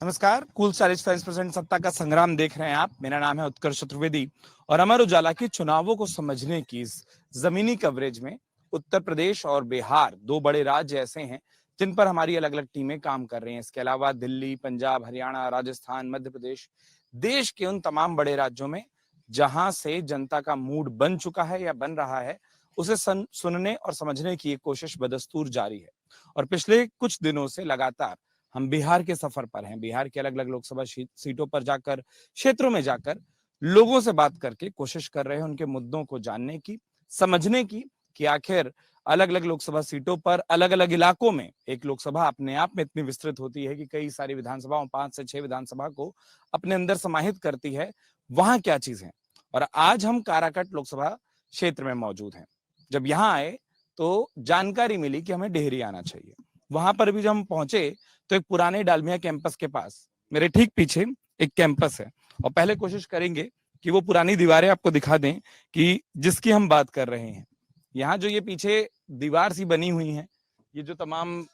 नमस्कार, cool stylish friends present सत्ता का संग्राम देख रहे हैं आप। मेरा नाम है उत्कर्ष चतुर्वेदी और अमर उजाला की चुनावों को समझने की इस जमीनी कवरेज में उत्तर प्रदेश और बिहार दो बड़े राज्य ऐसे हैं जिन पर हमारी अलग अलग टीमें काम कर रही हैं। इसके अलावा दिल्ली, पंजाब, हरियाणा, राजस्थान, मध्य प्रदेश, देश के उन तमाम बड़े राज्यों में जहां से जनता का मूड बन चुका है या बन रहा है, उसे सुनने और समझने की एक कोशिश बदस्तूर जारी है। और पिछले कुछ दिनों से लगातार हम बिहार के सफर पर हैं। बिहार की अलग अलग लोकसभा सीटों पर जाकर, क्षेत्रों में जाकर लोगों से बात करके कोशिश कर रहे हैं उनके मुद्दों को जानने की, समझने की कि आखिर अलग अलग लोकसभा सीटों पर अलग अलग इलाकों में, एक लोकसभा अपने आप में इतनी विस्तृत होती है कि कई सारी विधानसभाओं, 5 से 6 विधानसभा को अपने अंदर समाहित करती है, वहां क्या चीज है। और आज हम काराकट लोकसभा क्षेत्र में मौजूद हैं। जब यहाँ आए तो जानकारी मिली कि हमें डेहरी आना चाहिए। वहां पर भी जब हम पहुंचे तो एक पुराने डालमिया कैंपस के पास मेरे ठीक पीछे एक कैंपस है और पहले कोशिश करेंगे कि वो पुरानी दीवारें आपको दिखा दें कि जिसकी हम बात कर रहे हैं। यहाँ जो ये पीछे दीवार सी बनी हुई है, ये जो तमाम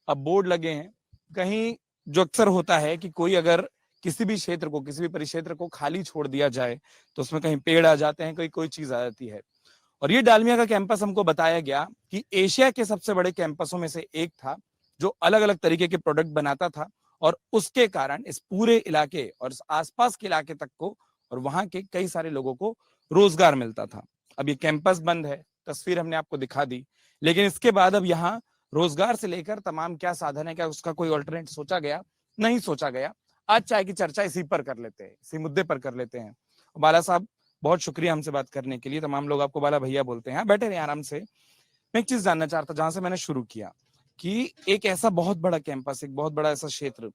अब बोर्ड लगे हैं, कहीं जो अक्सर होता है कि कोई अगर किसी भी क्षेत्र को, किसी भी परिक्षेत्र को खाली छोड़ दिया जाए तो उसमें कहीं पेड़ आ जाते हैं, कोई चीज आ जाती है। और ये डालमिया का कैंपस हमको बताया गया कि एशिया के सबसे बड़े कैंपसों में से एक था जो अलग अलग तरीके के प्रोडक्ट बनाता था और उसके कारण इस पूरे इलाके और इस आसपास के इलाके तक को और वहां के कई सारे लोगों को रोजगार मिलता था। अब ये कैंपस बंद है, तस्वीर हमने आपको दिखा दी, लेकिन इसके बाद अब यहाँ रोजगार से लेकर तमाम क्या साधन है, क्या उसका कोई ऑल्टरनेट सोचा गया? नहीं सोचा गया। आज चाय की चर्चा इसी पर कर लेते हैं, इसी मुद्दे पर कर लेते हैं। बाला साहब, बहुत शुक्रिया हमसे बात करने के लिए। तमाम लोग आपको बाला भैया बोलते हैं। बैठे रहे आराम से। मैं एक चीज जानना चाहता, जहां से मैंने शुरू किया, कि एक ऐसा बहुत बड़ा कैंपस, एक बहुत बड़ा ऐसा क्षेत्र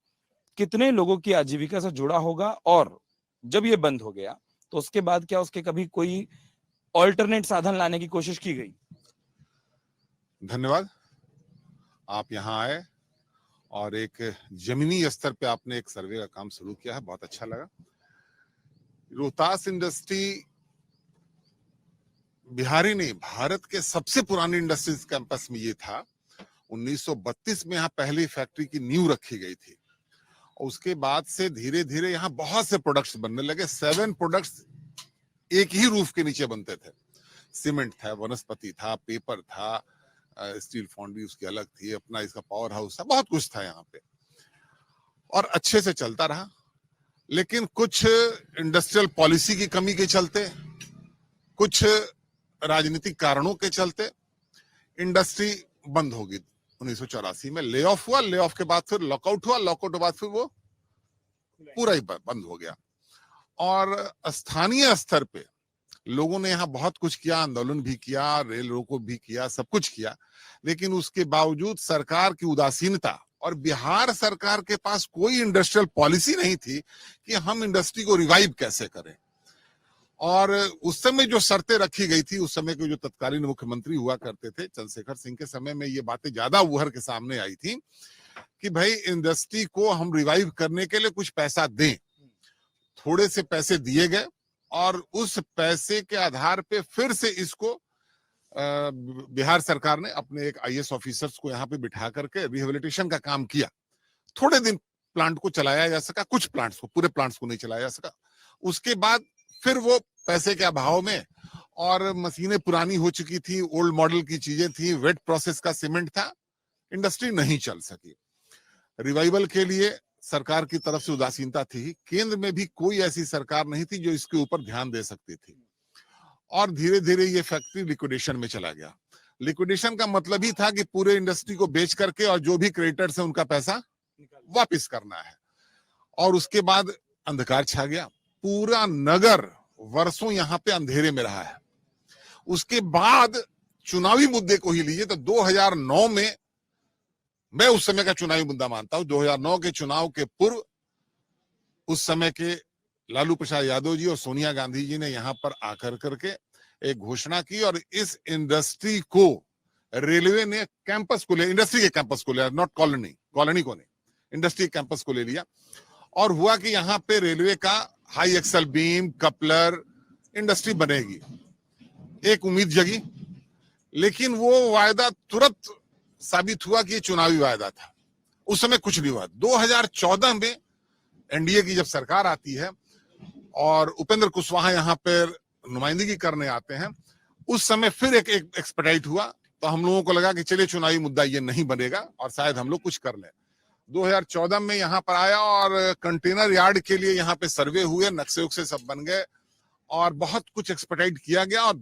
कितने लोगों की आजीविका से जुड़ा होगा, और जब ये बंद हो गया तो उसके बाद क्या उसके कभी कोई ऑल्टरनेट साधन लाने की कोशिश की गई? धन्यवाद, आप यहाँ आए और एक जमीनी स्तर पे आपने एक सर्वे का काम शुरू किया है, बहुत अच्छा लगा। रोहतास इंडस्ट्री बिहारी नहीं, भारत के सबसे पुराने इंडस्ट्रीज कैंपस में ये था। 1932 में यहाँ पहली फैक्ट्री की नींव रखी गई थी। उसके बाद से धीरे धीरे यहाँ बहुत से प्रोडक्ट्स बनने लगे। 7 प्रोडक्ट्स एक ही रूफ के नीचे बनते थे। सीमेंट था, वनस्पति था, पेपर था, स्टील फाउंड्री उसकी अलग थी, अपना इसका पावर हाउस था, बहुत कुछ था यहाँ पे और अच्छे से चलता रहा। लेकिन कुछ इंडस्ट्रियल पॉलिसी की कमी के चलते, कुछ राजनीतिक कारणों के चलते इंडस्ट्री बंद हो गई। 1984 में ले ऑफ हुआ, ले ऑफ के बाद फिर लॉकआउट हुआ, लॉकआउट के बाद फिर वो पूरा ही बंद हो गया। और स्थानीय स्तर पे लोगों ने यहाँ बहुत कुछ किया, आंदोलन भी किया, रेल रोको भी किया, सब कुछ किया, लेकिन उसके बावजूद सरकार की उदासीनता और बिहार सरकार के पास कोई इंडस्ट्रियल पॉलिसी नहीं थी कि हम इंडस्ट्री को रिवाइव कैसे करें। और उस समय जो शर्तें रखी गई थी, उस समय के जो तत्कालीन मुख्यमंत्री हुआ करते थे चंद्रशेखर सिंह के समय में, ये बातें ज्यादा उभर के सामने आई थी कि भाई इंडस्ट्री को हम रिवाइव करने के लिए कुछ पैसा दें। थोड़े से पैसे दिए गए और उस पैसे के आधार पे फिर से इसको बिहार सरकार ने अपने एक आईएएस ऑफिसर्स को यहाँ पे बिठा करके रिहेबिलिटेशन का काम किया। थोड़े दिन प्लांट को चलाया जा सका, कुछ प्लांट्स को, पूरे प्लांट्स को नहीं चलाया जा सका। उसके बाद फिर वो पैसे के अभाव में, और मशीनें पुरानी हो चुकी थी, ओल्ड मॉडल की चीजें थी, वेट प्रोसेस का सीमेंट था, इंडस्ट्री नहीं चल सकी। रिवाइवल के लिए सरकार की तरफ से उदासीनता थी। केंद्र में भी कोई ऐसी सरकार नहीं थी जो इसके ऊपर ध्यान दे सकती थी। और धीरे धीरे ये फैक्ट्री लिक्विडेशन में चला गया। लिक्विडेशन का मतलब ही था कि पूरे इंडस्ट्री को बेच करके और जो भी क्रेडिटर्स है उनका पैसा वापस करना है। और उसके बाद अंधकार छा गया। पूरा नगर वर्षों यहाँ पे अंधेरे में रहा है। उसके बाद चुनावी मुद्दे को ही लीजिए तो 2009 में, मैं उस समय का चुनावी मुद्दा मानता हूं, 2009 के चुनाव के पूर्व उस समय के लालू प्रसाद यादव जी और सोनिया गांधी जी ने यहाँ पर आकर करके एक घोषणा की और इस इंडस्ट्री को रेलवे ने कैंपस को ले, इंडस्ट्री के कैंपस को लिया, नॉट कॉलोनी को नहीं, इंडस्ट्री कैंपस को ले लिया। और हुआ कि यहाँ पे रेलवे का high axle beam, coupler industry बनेगी। एक उम्मीद जगी, लेकिन वो वायदा तुरंत साबित हुआ कि ये चुनावी वायदा था। उस समय कुछ नहीं हुआ। 2014 में एनडीए की जब सरकार आती है और उपेंद्र कुशवाहा यहाँ पर नुमाइंदगी करने आते हैं, उस समय फिर एक एक्सपेडाइट हुआ। तो हम लोगों को लगा कि चलिए चुनावी मुद्दा ये नहीं बनेगा और शायद हम लोग कुछ कर लें। 2014 में यहाँ पर आया और कंटेनर यार्ड के लिए यहाँ पे सर्वे हुए, नक्शे उक्से सब बन गए और बहुत कुछ एक्सपेडाइट किया गया और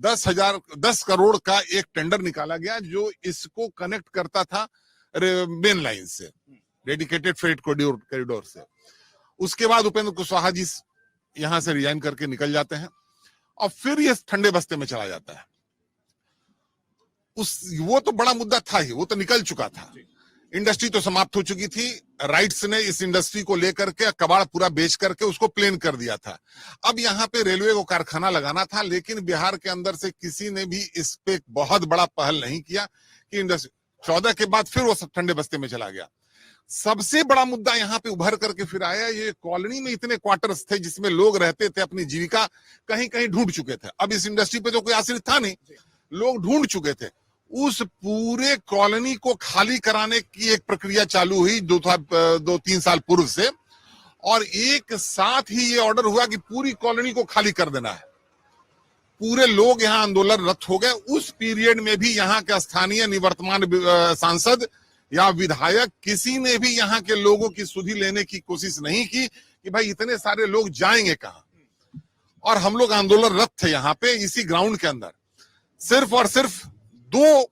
10 करोड़ का एक टेंडर निकाला गया जो इसको कनेक्ट करता था मेन लाइन से, डेडिकेटेड फ्रेट कॉरिडोर से। उसके बाद उपेंद्र कुशवाहा जी यहाँ से रिजाइन करके निकल जाते हैं और फिर ये ठंडे बस्ते में चला जाता है। वो तो बड़ा मुद्दा था ही, वो तो निकल चुका था। इंडस्ट्री तो समाप्त हो चुकी थी। राइट्स ने इस इंडस्ट्री को लेकर के कबाड़ पूरा बेच करके उसको प्लेन कर दिया था। अब यहाँ पे रेलवे को कारखाना लगाना था, लेकिन बिहार के अंदर से किसी ने भी इस पे बहुत बड़ा पहल नहीं किया कि इंडस्ट्री 14 के बाद फिर वो सब ठंडे बस्ते में चला गया। सबसे बड़ा मुद्दा यहाँ पे उभर करके फिर आया, ये कॉलोनी में इतने क्वार्टर्स थे जिसमें लोग रहते थे, अपनी जीविका कहीं कहीं ढूंढ चुके थे। अब इस इंडस्ट्री पे तो कोई आश्रित था नहीं, लोग ढूंढ चुके थे। उस पूरे कॉलोनी को खाली कराने की एक प्रक्रिया चालू हुई 2-3 साल पूर्व से, और एक साथ ही ये ऑर्डर हुआ कि पूरी कॉलोनी को खाली कर देना है। पूरे लोग यहाँ आंदोलनरत हो गए। उस पीरियड में भी यहाँ के स्थानीय निवर्तमान सांसद या विधायक किसी ने भी यहाँ के लोगों की सुधि लेने की कोशिश नहीं की कि भाई इतने सारे लोग जाएंगे कहाँ। और हम लोग आंदोलनरत थे यहाँ पे इसी ग्राउंड के अंदर। सिर्फ और सिर्फ 2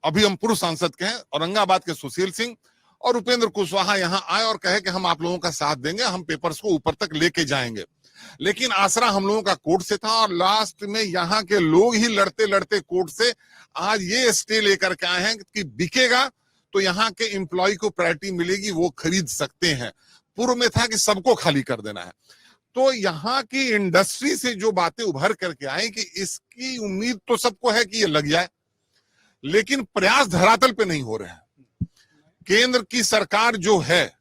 अभी हम पूर्व सांसद के हैं, औरंगाबाद के सुशील सिंह और उपेंद्र कुशवाहा यहाँ आए और कहे कि हम आप लोगों का साथ देंगे, हम पेपर्स को ऊपर तक लेके जाएंगे। लेकिन आसरा हम लोगों का कोर्ट से था और लास्ट में यहाँ के लोग ही लड़ते लड़ते कोर्ट से आज ये स्टे लेकर के आए हैं कि बिकेगा तो यहाँ के एम्प्लॉय को प्रायोरिटी मिलेगी, वो खरीद सकते हैं। पूर्व में था कि सबको खाली कर देना है। तो यहाँ की इंडस्ट्री से जो बातें उभर करके आई कि इसकी उम्मीद तो सबको है कि ये लग जाए, लेकिन प्रयास धरातल पे नहीं हो रहे हैं। केंद्र की सरकार जो है,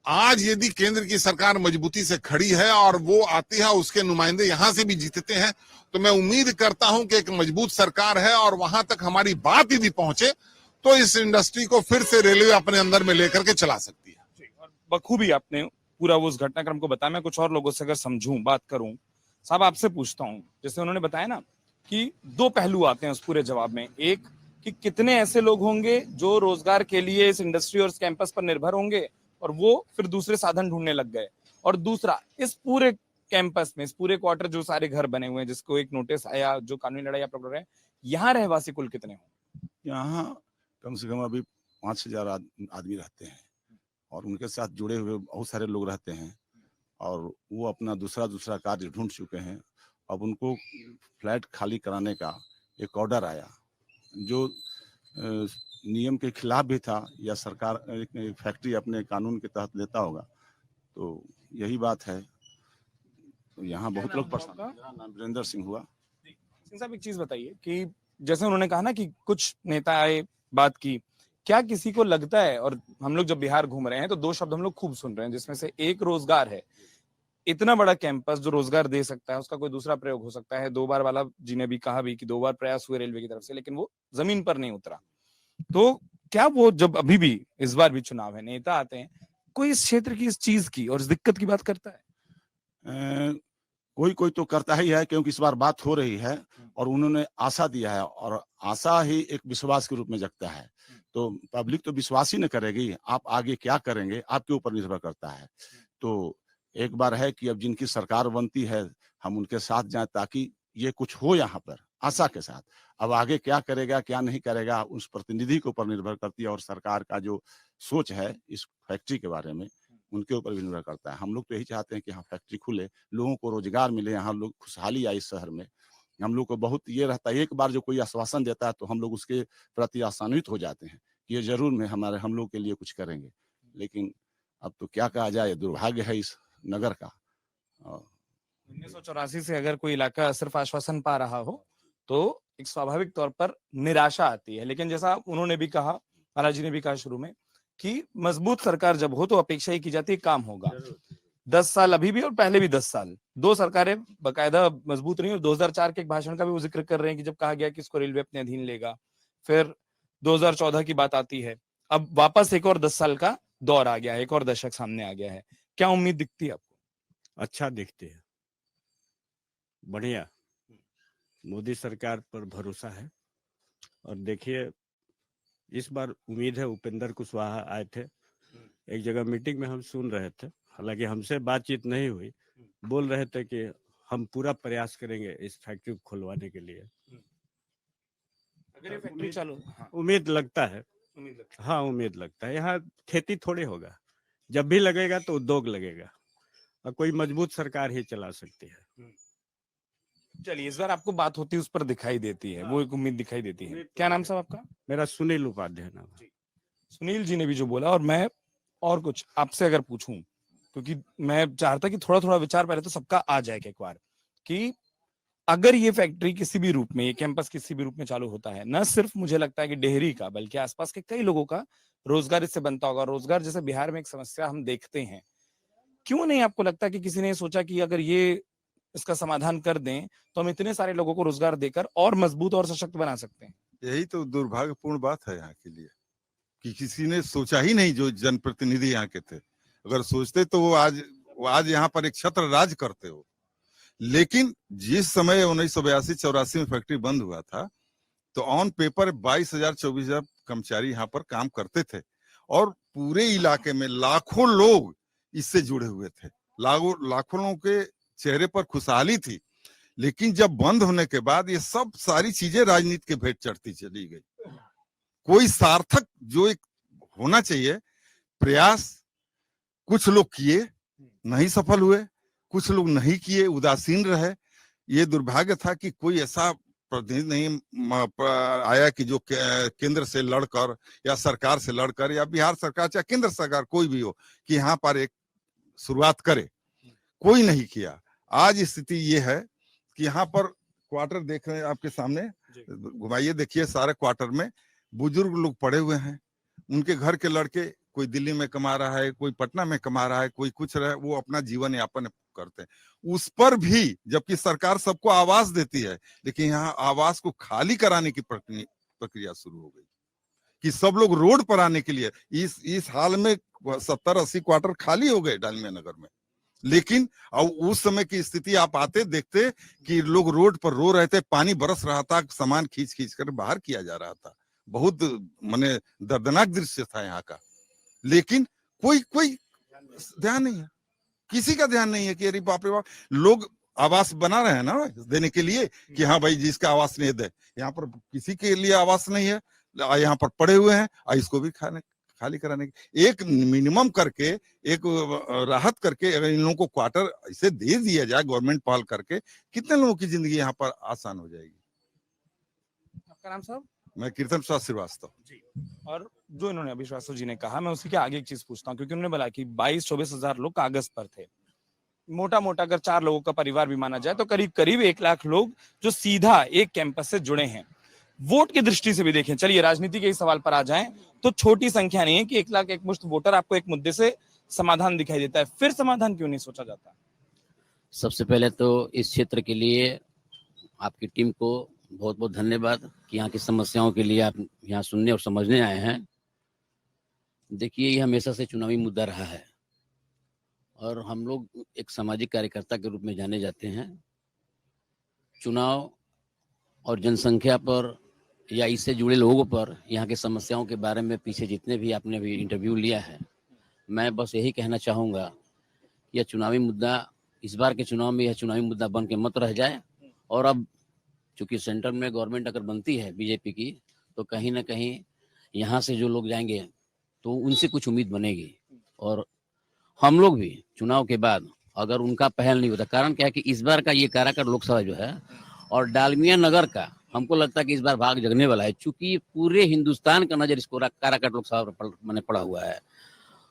आज यदि केंद्र की सरकार मजबूती से खड़ी है और वो आती है, उसके नुमाइंदे यहां से भी जीतते हैं, तो मैं उम्मीद करता हूं कि एक मजबूत सरकार है और वहां तक हमारी बात यदि पहुंचे तो इस इंडस्ट्री को फिर से रेलवे अपने अंदर में लेकर के चला सकती है। और बखूबी आपने पूरा वो उस घटनाक्रम को बताया। मैं कुछ और लोगों से अगर समझूं, बात करूं, साहब आपसे पूछता हूं, जैसे उन्होंने बताया ना कि 2 पहलू आते हैं उस पूरे जवाब में। एक कि कितने ऐसे लोग होंगे जो रोजगार के लिए इस इंडस्ट्री और इस कैंपस पर निर्भर होंगे और वो फिर दूसरे साधन ढूंढने लग गए, और दूसरा इस पूरे कैंपस में, इस पूरे क्वार्टर जो सारे घर बने हुए हैं जिसको एक नोटिस आया, जो कानूनी लड़ाई आप लड़ रहे हैं, यहाँ रहवासी कुल कितने हों? यहाँ कम से कम अभी 5,000 आदमी रहते हैं और उनके साथ जुड़े हुए बहुत सारे लोग रहते हैं और वो अपना दूसरा कार्य ढूंढ चुके हैं। अब उनको फ्लैट खाली कराने का एक ऑर्डर आया जो नियम के खिलाफ भी था, या सरकार एक फैक्ट्री अपने कानून के तहत लेता होगा, तो यही बात है। तो यहाँ बहुत लोग परेशान। मेरा नाम वीरेंद्र सिंह हुआ। सिंह साहब, एक चीज बताइए कि जैसे उन्होंने कहा ना कि कुछ नेता आए, बात की, क्या किसी को लगता है, और हम लोग जब बिहार घूम रहे हैं तो 2 शब्द हम लोग खूब सुन रहे हैं जिसमें से एक रोजगार है। इतना बड़ा कैंपस जो रोजगार दे सकता है, उसका कोई दूसरा प्रयोग हो सकता है। 2 बार वाला जी ने भी कहा भी कि 2 बार प्रयास हुए रेलवे की तरफ से, लेकिन वो जमीन पर नहीं उतरा। तो क्या वो, जब अभी भी इस बार भी चुनाव है, नेता आते हैं, कोई इस क्षेत्र की, इस चीज की और इस दिक्कत की बात करता है? कोई तो करता ही है, क्योंकि इस बार बात हो रही है और उन्होंने आशा दिया है और आशा ही एक विश्वास के रूप में जगता है। तो पब्लिक तो विश्वास ही न करेगी, आप आगे क्या करेंगे आपके ऊपर निर्भर करता है। तो एक बार है कि अब जिनकी सरकार बनती है हम उनके साथ जाएं ताकि ये कुछ हो यहाँ पर आशा के साथ। अब आगे क्या करेगा क्या नहीं करेगा उस प्रतिनिधि के ऊपर निर्भर करती है और सरकार का जो सोच है इस फैक्ट्री के बारे में उनके ऊपर भी निर्भर करता है। हम लोग तो यही चाहते हैं कि यहाँ फैक्ट्री खुले, लोगों को रोजगार मिले, यहाँ लोग खुशहाली आए इस शहर में। हम लोग को बहुत ये रहता है, एक बार जो कोई आश्वासन देता है तो हम लोग उसके प्रति आशान्वित हो जाते हैं कि ये जरूर में हम लोग के लिए कुछ करेंगे। लेकिन अब तो क्या कहा जाए, दुर्भाग्य है इस नगर का। 1984 से अगर कोई इलाका सिर्फ आश्वासन पा रहा हो तो एक स्वाभाविक तौर पर निराशा आती है। लेकिन जैसा उन्होंने भी कहा, बालाजी ने भी कहा शुरू में, कि मजबूत सरकार जब हो तो अपेक्षा ही की जाती है काम होगा। 10 साल अभी भी और पहले भी 10 साल 2 सरकारें बाकायदा मजबूत रही। और 2004 के एक भाषण का भी वो जिक्र कर रहे हैं कि जब कहा गया कि इसको रेलवे अपने अधीन लेगा। फिर 2014 की बात आती है, अब वापस एक और 10 साल का दौर आ गया है, एक और दशक सामने आ गया है। क्या उम्मीद दिखती है आपको? अच्छा दिखते हैं, बढ़िया। मोदी सरकार पर भरोसा है। और देखिए, इस बार उम्मीद है, उपेंद्र कुशवाहा आए थे, एक जगह मीटिंग में हम सुन रहे थे, हालांकि हमसे बातचीत नहीं हुई, बोल रहे थे कि हम पूरा प्रयास करेंगे इस फैक्ट्री को खुलवाने के लिए। अगर ये फैक्ट्री चालू, हाँ, उम्मीद लगता है, उम्मीद लगती है। हाँ उम्मीद लगता है। यहाँ खेती थोड़ी होगा, जब भी लगेगा तो उद्योग लगेगा, और कोई मजबूत सरकार ही चला सकती है। चलिए, इस बार आपको बात होती है उस पर दिखाई देती है, वो एक उम्मीद दिखाई देती है। क्या नाम साहब आपका? मेरा सुनील उपाध्याय नाम है। सुनील जी ने भी जो बोला, और मैं और कुछ आपसे अगर पूछूं, क्योंकि मैं चाहता कि थोड़ा थोड़ा विचार पहले तो सबका आ जाए एक बार, कि अगर ये फैक्ट्री किसी भी रूप में, ये कैंपस किसी भी रूप में चालू होता है, न सिर्फ मुझे लगता है कि डेहरी का, बल्कि आसपास के कई लोगों का रोजगार इससे बनता होगा। रोजगार जैसे बिहार में एक समस्या हम देखते हैं, क्यों नहीं आपको लगता कि किसी ने सोचा कि अगर ये इसका समाधान कर दें तो हम इतने सारे लोगों को रोजगार देकर और मजबूत और सशक्त बना सकते हैं? यही तो दुर्भाग्यपूर्ण बात है यहाँ के लिए कि किसी ने सोचा ही नहीं, जो जनप्रतिनिधि यहाँ के थे। अगर सोचते तो वो आज यहाँ पर एक छत्र राज करते हो। लेकिन जिस समय 1982-84 में फैक्ट्री बंद हुआ था, तो ऑन पेपर 22,000-24,000 कर्मचारी यहाँ पर काम करते थे, और पूरे इलाके में लाखों लोग इससे जुड़े हुए थे। लाखों लोगों के चेहरे पर खुशहाली थी। लेकिन जब बंद होने के बाद ये सब सारी चीजें राजनीति के भेंट चढ़ती चली गई। कोई सार्थक जो एक होना चाहिए प्रयास, कुछ लोग किए, नहीं सफल हुए, कुछ लोग नहीं किए, उदासीन रहे। ये दुर्भाग्य था कि कोई ऐसा प्रतिनिधि नहीं आया कि जो केंद्र से लड़कर या सरकार से लड़कर, या बिहार सरकार चाहे केंद्र सरकार कोई भी हो, कि यहाँ पर एक शुरुआत करे। कोई नहीं किया। आज स्थिति ये है कि यहाँ पर क्वार्टर देख रहे हैं आपके सामने, घुमाइए, देखिए, सारे क्वार्टर में बुजुर्ग लोग पड़े हुए हैं। उनके घर के लड़के, कोई दिल्ली में कमा रहा है, कोई पटना में कमा रहा है, कोई कुछ रहा है, वो अपना जीवन यापन करते हैं। उस पर भी जबकि सरकार सबको आवास देती है, लेकिन यहाँ आवास को खाली कराने की प्रक्रिया शुरू हो गई कि सब लोग रोड पर आने के लिए। इस हाल में 70-80 क्वार्टर खाली हो गए डालमिया नगर में। लेकिन अब उस समय की स्थिति आप आते देखते कि लोग रोड पर रो रहे थे, पानी बरस रहा था, सामान खींच खींच कर बाहर किया जा रहा था। बहुत माने दर्दनाक दृश्य था यहाँ का। लेकिन कोई ध्यान नहीं है, किसी का ध्यान नहीं है कि अरे बाप रे बाप, लोग आवास बना रहे हैं ना देने के लिए कि हाँ भाई जिसका आवास नहीं दे। यहाँ पर किसी के लिए आवास नहीं है, यहाँ पर पड़े हुए हैं, इसको भी खाली कराने की एक मिनिमम करके, एक राहत करके अगर इन लोगों को क्वार्टर ऐसे दे दिया जाए गवर्नमेंट पहल करके, कितने लोगों की जिंदगी यहाँ पर आसान हो जाएगी। आपका नाम साहब? मैं कीर्तन प्रसाद श्रीवास्तव जी। और जो इन्होंने अभी श्रीवास्तव जी ने कहा, मैं उसी के आगे एक चीज पूछता हूँ, क्योंकि उन्होंने बोला कि 22-24 हजार लोग कागज पर थे। मोटा मोटा अगर 4 लोगों का परिवार भी माना जाए तो करीब करीब 1 लाख लोग जो सीधा एक कैंपस से जुड़े हैं। वोट की दृष्टि से भी देखें, चलिए राजनीति के इस सवाल पर आ जाएं, तो छोटी संख्या नहीं है कि 1 लाख एक मुश्त वोटर आपको एक मुद्दे से समाधान दिखाई देता है। फिर समाधान क्यों नहीं सोचा जाता? सबसे पहले तो इस क्षेत्र के लिए आपकी टीम को बहुत बहुत धन्यवाद कि यहाँ की समस्याओं के लिए आप यहाँ सुनने और समझने आए हैं। देखिए, ये हमेशा से चुनावी मुद्दा रहा है, और हम लोग एक सामाजिक कार्यकर्ता के रूप में जाने जाते हैं। चुनाव और जनसंख्या पर या इससे जुड़े लोगों पर, यहाँ की समस्याओं के बारे में पीछे जितने भी आपने भी इंटरव्यू लिया है, मैं बस यही कहना चाहूँगा, यह चुनावी मुद्दा, इस बार के चुनाव में यह चुनावी मुद्दा बन के मत रह जाए। और अब चूंकि सेंटर में गवर्नमेंट अगर बनती है बीजेपी की, तो कहीं ना कहीं यहाँ से जो लोग जाएंगे तो उनसे कुछ उम्मीद बनेगी। और हम लोग भी चुनाव के बाद अगर उनका पहल नहीं होता, कारण क्या है कि इस बार का ये काराकट लोकसभा जो है और डालमिया नगर का, हमको लगता है कि इस बार भाग जगने वाला है, क्योंकि पूरे हिंदुस्तान का नजर इसको काराकट लोकसभा पर मैंने पड़ा हुआ है।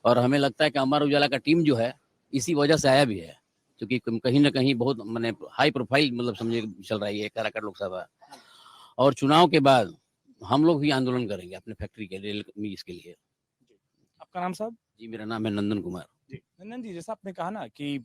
और हमें लगता है कि अमर उजाला का टीम जो है इसी वजह से आया भी है, क्योंकि कहीं ना कहीं बहुत मैंने हाई प्रोफाइल मतलब समझे चल रही है काराकट लोकसभा। और चुनाव के बाद हम लोग भी आंदोलन करेंगे अपने फैक्ट्री के लिए, इसके लिए। आपका नाम साहब? जी, मेरा नाम है नंदन कुमार। जी नंदन जी, जैसा आपने कहा ना कि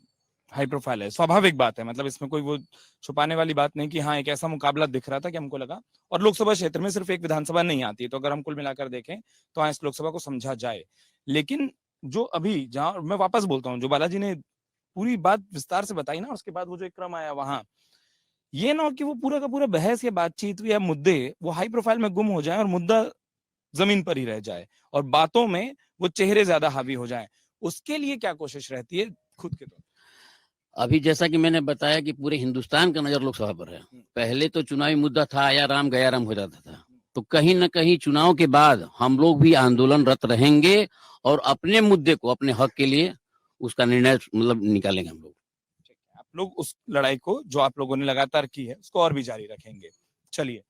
हाई प्रोफाइल है, स्वाभाविक बात है, मतलब इसमें कोई वो छुपाने वाली बात नहीं कि हाँ एक ऐसा मुकाबला दिख रहा था कि हमको लगा, और लोकसभा क्षेत्र में सिर्फ एक विधानसभा नहीं आती है, तो अगर हम कुल मिलाकर देखें तो हाँ इस लोकसभा को समझा जाए। लेकिन जो अभी जहां मैं वापस बोलता हूँ, जो बालाजी ने पूरी बात विस्तार से बताई ना, उसके बाद वो जो एक क्रम आया वहां, ये ना हो कि वो पूरा का पूरा बहस या बातचीत या मुद्दे वो हाई प्रोफाइल में गुम हो जाए और मुद्दा जमीन पर ही रह जाए और बातों में वो चेहरे ज्यादा हावी हो जाएं। उसके लिए क्या कोशिश रहती है खुद के तौर अभी जैसा कि मैंने बताया कि पूरे हिंदुस्तान का नजर लोकसभा पर है। पहले तो चुनावी मुद्दा था आया राम गया राम हो जाता था, तो कहीं ना कहीं चुनाव के बाद हम लोग भी आंदोलनरत रहेंगे और अपने मुद्दे को, अपने हक के लिए उसका निर्णय मतलब निकालेंगे हम लोग। आप लोग उस लड़ाई को जो आप लोगों ने लगातार की है उसको और भी जारी रखेंगे। चलिए,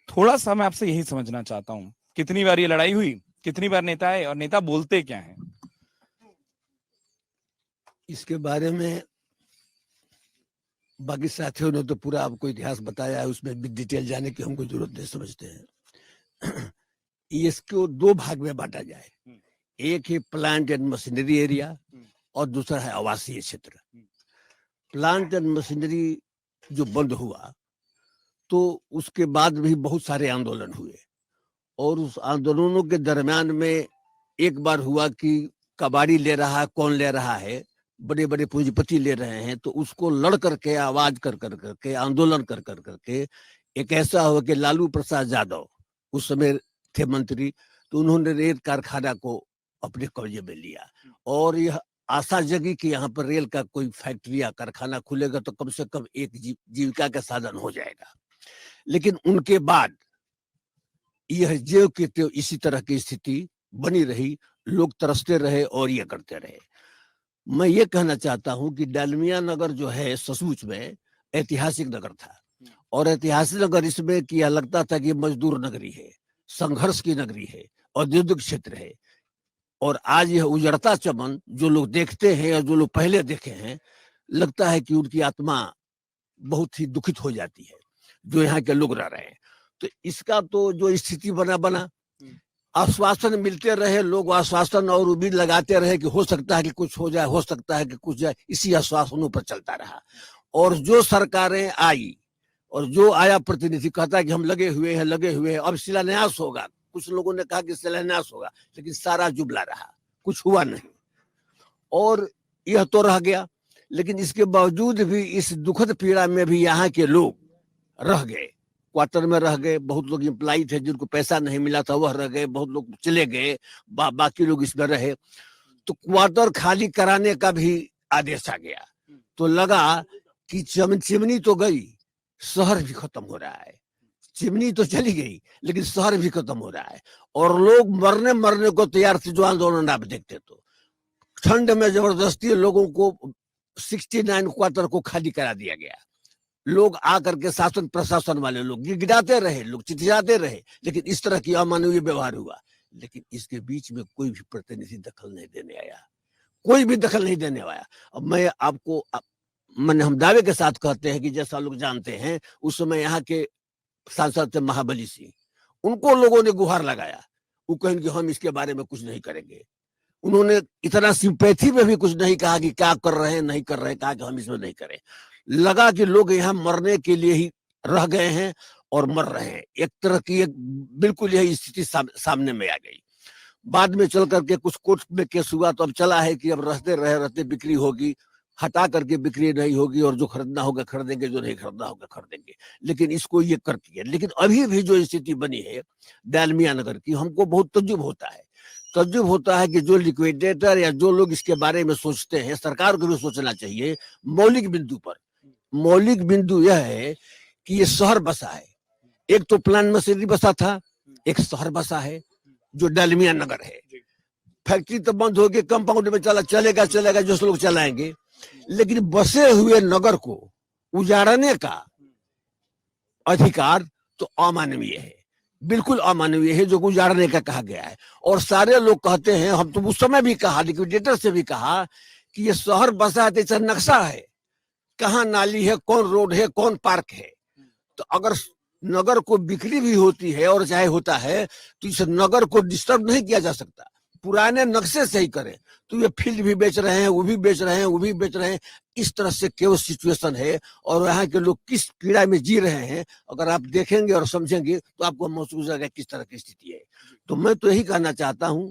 थोड़ा सा मैं आपसे यही समझना चाहता हूँ, कितनी बार ये लड़ाई हुई, कितनी बार नेता आए और नेता बोलते क्या हैं? इसके बारे में बाकी साथियों ने तो पूरा आपको इतिहास बताया है, उसमें भी डिटेल जाने की हमको जरूरत नहीं समझते हैं। इसको दो भाग में बांटा जाए, एक है प्लांट एंड मशीनरी एरिया और दूसरा है आवासीय क्षेत्र। प्लांट एंड मशीनरी जो बंद हुआ तो उसके बाद भी बहुत सारे आंदोलन हुए और उस आंदोलनों के दरम्यान में एक बार हुआ कि कबाड़ी ले रहा है, कौन ले रहा है, बड़े बड़े पूंजीपति ले रहे हैं, तो उसको लड़ करके आवाज कर करके आंदोलन कर करके एक ऐसा हुआ कि लालू प्रसाद यादव उस समय थे मंत्री, तो उन्होंने रेल कारखाना को अपने कब्जे में लिया और यह आशा जगी कि यहाँ पर रेल का कोई फैक्ट्री या कारखाना खुलेगा तो कम से कम एक जीविका का साधन हो जाएगा। लेकिन उनके बाद यह ज्यों के त्यों इसी तरह की स्थिति बनी रही, लोग तरसते रहे और ये करते रहे। मैं ये कहना चाहता हूं कि डालमिया नगर जो है सचमुच में ऐतिहासिक नगर था और ऐतिहासिक नगर इसमें किया लगता था कि मजदूर नगरी है, संघर्ष की नगरी है, औद्योगिक क्षेत्र है। और आज यह उजड़ता चमन जो लोग देखते हैं और जो लोग पहले देखे हैं, लगता है कि उनकी आत्मा बहुत ही दुखित हो जाती है जो यहाँ के लोग रह रहे हैं। तो इसका तो जो स्थिति बना आश्वासन मिलते रहे, लोग आश्वासन और उम्मीद लगाते रहे कि हो सकता है कि कुछ हो जाए, हो सकता है कि कुछ जाए, इसी आश्वासनों पर चलता रहा। और जो सरकारें आई और जो आया प्रतिनिधि कहता है कि हम लगे हुए हैं, अब शिलान्यास होगा। कुछ लोगों ने कहा कि शिलान्यास होगा, लेकिन सारा जुमला रहा, कुछ हुआ नहीं और यह तो रह गया। लेकिन इसके बावजूद भी इस दुखद पीड़ा में भी यहाँ के लोग रह गए, क्वार्टर में रह गए। बहुत लोग एम्प्लॉई थे जिनको पैसा नहीं मिला था, वह रह गए, बहुत लोग चले गए, बाकी लोग इसमें रहे। तो क्वार्टर खाली कराने का भी आदेश आ गया, तो लगा कि चिमनी तो गई, शहर भी खत्म हो रहा है। चिमनी तो चली गई लेकिन शहर भी खत्म हो रहा है और लोग मरने को तैयार थे। जो आंदोलन आप देखते तो ठंड में जबरदस्ती लोगों को 69 क्वार्टर को खाली करा दिया गया। लोग आकर के शासन प्रशासन वाले लोग गिड़गिड़ाते रहे, लोग चिल्लाते रहे, लेकिन इस तरह की अमानवीय व्यवहार हुआ। लेकिन इसके बीच में कोई भी प्रतिनिधि दखल नहीं देने आया, कोई भी दखल नहीं देने आया। अब मैं आपको हम दावे के साथ कहते हैं कि जैसा लोग जानते हैं, उस समय यहाँ के सांसद थे महाबली सिंह, उनको लोगों ने गुहार लगाया। वो कहेंगे हम इसके बारे में कुछ नहीं करेंगे। उन्होंने इतना सिंपैथी में भी कुछ नहीं कहा कि क्या कर रहे हैं नहीं कर रहे हैं, कहा कि हम इसमें नहीं करें। लगा कि लोग यहाँ मरने के लिए ही रह गए हैं और मर रहे हैं। एक तरह की एक बिल्कुल यही स्थिति सामने में आ गई। बाद में चल करके कुछ कोर्ट में केस हुआ, तो अब चला है कि अब रहते बिक्री होगी, हटा करके बिक्री नहीं होगी और जो खरीदना होगा खरीदेंगे, जो नहीं खरीदना होगा खरीदेंगे। लेकिन इसको ये करती है। लेकिन अभी भी जो स्थिति बनी है डालमिया नगर की, हमको बहुत तजुब होता है कि जो लिक्विडेटर या जो लोग इसके बारे में सोचते हैं, सरकार को भी सोचना चाहिए। मौलिक बिंदु यह है कि ये शहर बसा है, एक तो प्लांट मशीनरी बसा था, एक शहर बसा है जो डालमिया नगर है। फैक्ट्री तो बंद होगी, कंपाउंड में चलेगा जो लोग चलाएंगे, लेकिन बसे हुए नगर को उजाड़ने का अधिकार तो अमानवीय है, बिल्कुल अमानवीय है जो उजाड़ने का कहा गया है। और सारे लोग कहते हैं, हम तो उस समय भी कहा, लिक्विडेटर से भी कहा कि ये शहर बसा है तो नक्शा है, कहाँ नाली है, कौन रोड है, कौन पार्क है। तो अगर नगर को बिक्री भी होती है और चाहे होता है तो इस नगर को डिस्टर्ब नहीं किया जा सकता। पुराने नक्शे से ही करें तो ये फील्ड भी बेच रहे हैं, वो भी बेच रहे हैं, वो भी बेच रहे हैं। इस तरह से केवल सिचुएशन है और यहाँ के लोग किस पीड़ा में जी रहे हैं अगर आप देखेंगे और समझेंगे तो आपको महसूस होगा किस तरह की स्थिति है। तो मैं तो यही कहना चाहता हूँ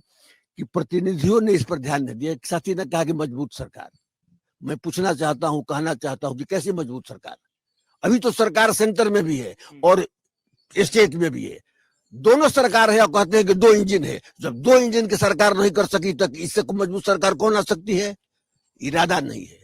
कि प्रतिनिधियों ने इस पर ध्यान नहीं दिया। साथी ने कहा कि मजबूत सरकार, मैं पूछना चाहता हूँ, कहना चाहता हूँ कि कैसी मजबूत सरकार? अभी तो सरकार सेंटर में भी है और स्टेट में भी है, दोनों सरकार है और कहते हैं कि 2 इंजन है। जब 2 इंजन की सरकार नहीं कर सकी तो इससे मजबूत सरकार कौन आ सकती है? इरादा नहीं है,